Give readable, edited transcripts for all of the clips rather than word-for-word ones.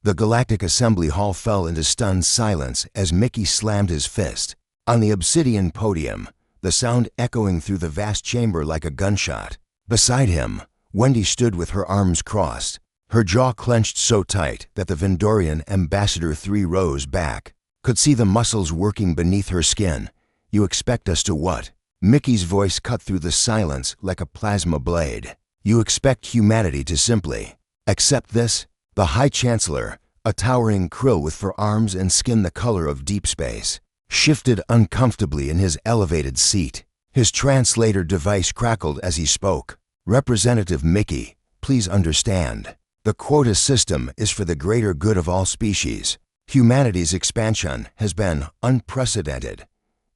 The Galactic Assembly Hall fell into stunned silence as Mickey slammed his fist. On the obsidian podium, the sound echoing through the vast chamber like a gunshot. Beside him, Wendy stood with her arms crossed, her jaw clenched so tight that the Vendorian Ambassador 3 rows back, could see the muscles working beneath her skin. "You expect us to what?" Mickey's voice cut through the silence like a plasma blade. "You expect humanity to simply accept this?" The High Chancellor, a towering krill with fur arms and skin the color of deep space, shifted uncomfortably in his elevated seat. His translator device crackled as he spoke. "Representative Mickey, please understand. The quota system is for the greater good of all species. Humanity's expansion has been unprecedented."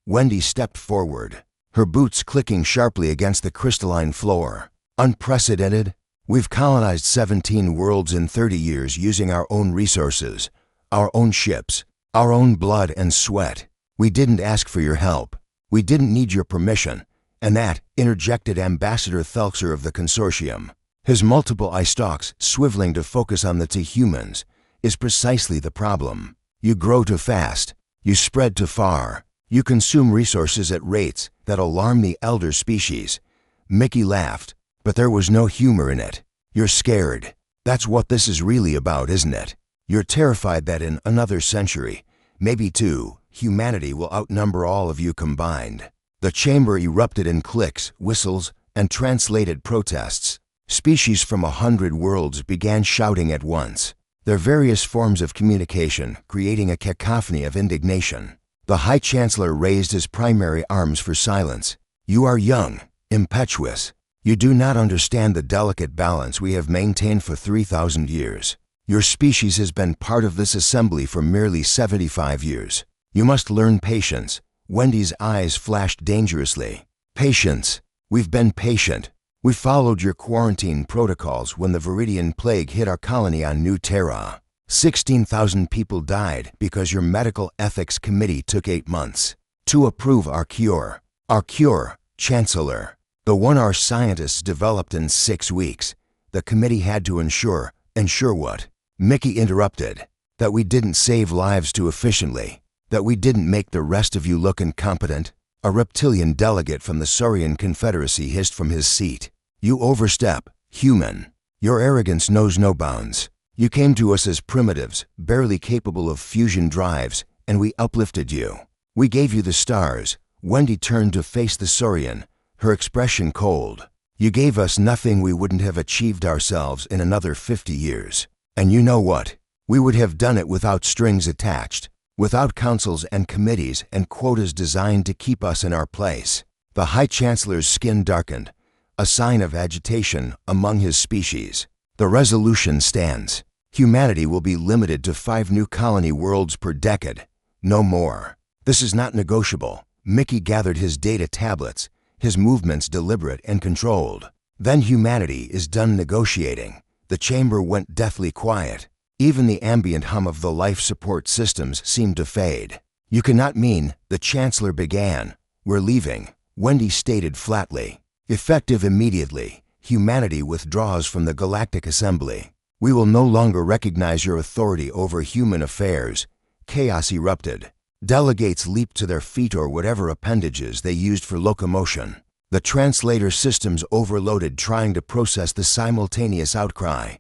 Wendy stepped forward, her boots clicking sharply against the crystalline floor. "Unprecedented? We've colonized 17 worlds in 30 years using our own resources, our own ships, our own blood and sweat. We didn't ask for your help. We didn't need your permission." And that, interjected Ambassador Thelxer of the Consortium, his multiple eye stalks swiveling to focus on the two humans, "is precisely the problem. You grow too fast. You spread too far. You consume resources at rates that alarm the elder species." Mickey laughed, but there was no humor in it. "You're scared. That's what this is really about, isn't it? You're terrified that in another century, maybe two, humanity will outnumber all of you combined." The chamber erupted in clicks, whistles, and translated protests. Species from 100 worlds began shouting at once, their various forms of communication creating a cacophony of indignation. The High Chancellor raised his primary arms for silence. "You are young, impetuous. You do not understand the delicate balance we have maintained for 3,000 years. Your species has been part of this assembly for merely 75 years. You must learn patience." Wendy's eyes flashed dangerously. "Patience. We've been patient. We followed your quarantine protocols when the Viridian Plague hit our colony on New Terra. 16,000 people died because your medical ethics committee took 8 months to approve our cure. Our cure, Chancellor. The one our scientists developed in 6 weeks. The committee had to ensure what?" Mickey interrupted. "That we didn't save lives too efficiently. That we didn't make the rest of you look incompetent." A reptilian delegate from the Saurian Confederacy hissed from his seat. "You overstep, human. Your arrogance knows no bounds. You came to us as primitives, barely capable of fusion drives, and we uplifted you. We gave you the stars." Wendy turned to face the Saurian, her expression cold. "You gave us nothing we wouldn't have achieved ourselves in another 50 years. And you know what? We would have done it without strings attached. Without councils and committees and quotas designed to keep us in our place." The High Chancellor's skin darkened, a sign of agitation among his species. "The resolution stands. Humanity will be limited to 5 new colony worlds per decade. No more. This is not negotiable." Mickey gathered his data tablets, his movements deliberate and controlled. "Then humanity is done negotiating." The chamber went deathly quiet. Even the ambient hum of the life support systems seemed to fade. "You cannot mean," the Chancellor began. "We're leaving," Wendy stated flatly. "Effective immediately, humanity withdraws from the Galactic Assembly. We will no longer recognize your authority over human affairs." Chaos erupted. Delegates leaped to their feet or whatever appendages they used for locomotion. The translator systems overloaded trying to process the simultaneous outcry.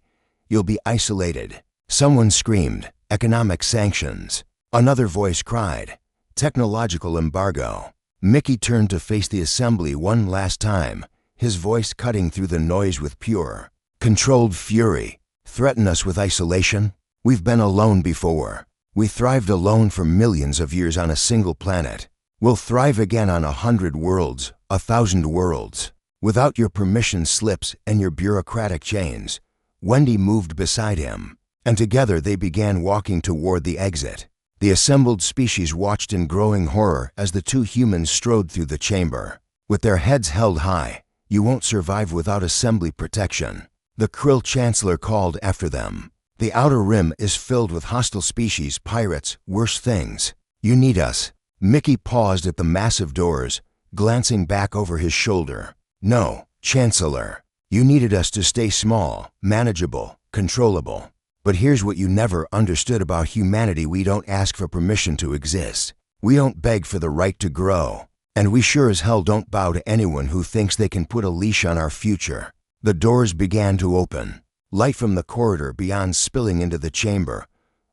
"You'll be isolated." Someone screamed, "Economic sanctions." Another voice cried, "Technological embargo." Mickey turned to face the assembly one last time, his voice cutting through the noise with pure, controlled fury. "Threaten us with isolation? We've been alone before. We thrived alone for millions of years on a single planet. We'll thrive again on 100 worlds, 1,000 worlds. Without your permission slips and your bureaucratic chains." Wendy moved beside him, and together they began walking toward the exit. The assembled species watched in growing horror as the 2 humans strode through the chamber. With their heads held high, "You won't survive without assembly protection," the Krill Chancellor called after them. "The outer rim is filled with hostile species, pirates, worse things. You need us." Mickey paused at the massive doors, glancing back over his shoulder. "No, Chancellor. You needed us to stay small, manageable, controllable. But here's what you never understood about humanity: we don't ask for permission to exist. We don't beg for the right to grow. And we sure as hell don't bow to anyone who thinks they can put a leash on our future. The doors began to open, light from the corridor beyond spilling into the chamber.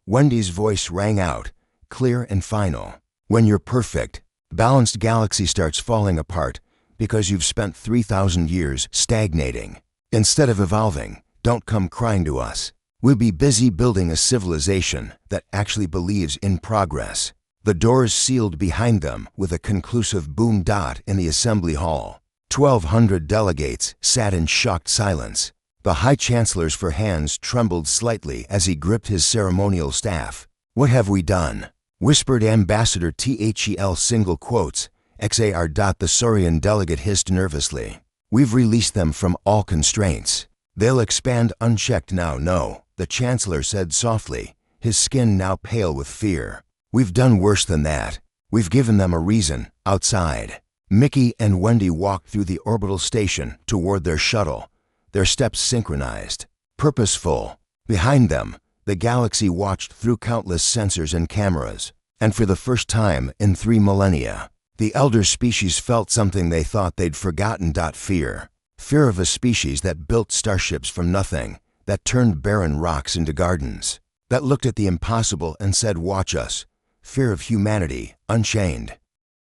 Wendy's voice rang out, clear and final. When you're perfect, the balanced galaxy starts falling apart because you've spent 3,000 years stagnating. Instead of evolving, don't come crying to us. We'll be busy building a civilization that actually believes in progress. The doors sealed behind them with a conclusive boom. In the assembly hall, 1,200 delegates sat in shocked silence. The High Chancellor's hands trembled slightly as he gripped his ceremonial staff. "What have we done?" whispered Ambassador Thel single quotes XAR. The Saurian delegate hissed nervously. "We've released them from all constraints. They'll expand unchecked now." "No," the Chancellor said softly, his skin now pale with fear. "We've done worse than that. We've given them a reason outside." Mickey and Wendy walked through the orbital station toward their shuttle, their steps synchronized, purposeful. Behind them, the galaxy watched through countless sensors and cameras. And for the first time in 3 millennia, the elder species felt something they thought they'd forgotten. Fear. Fear of a species that built starships from nothing, that turned barren rocks into gardens, that looked at the impossible and said, "Watch us." Fear of humanity, unchained.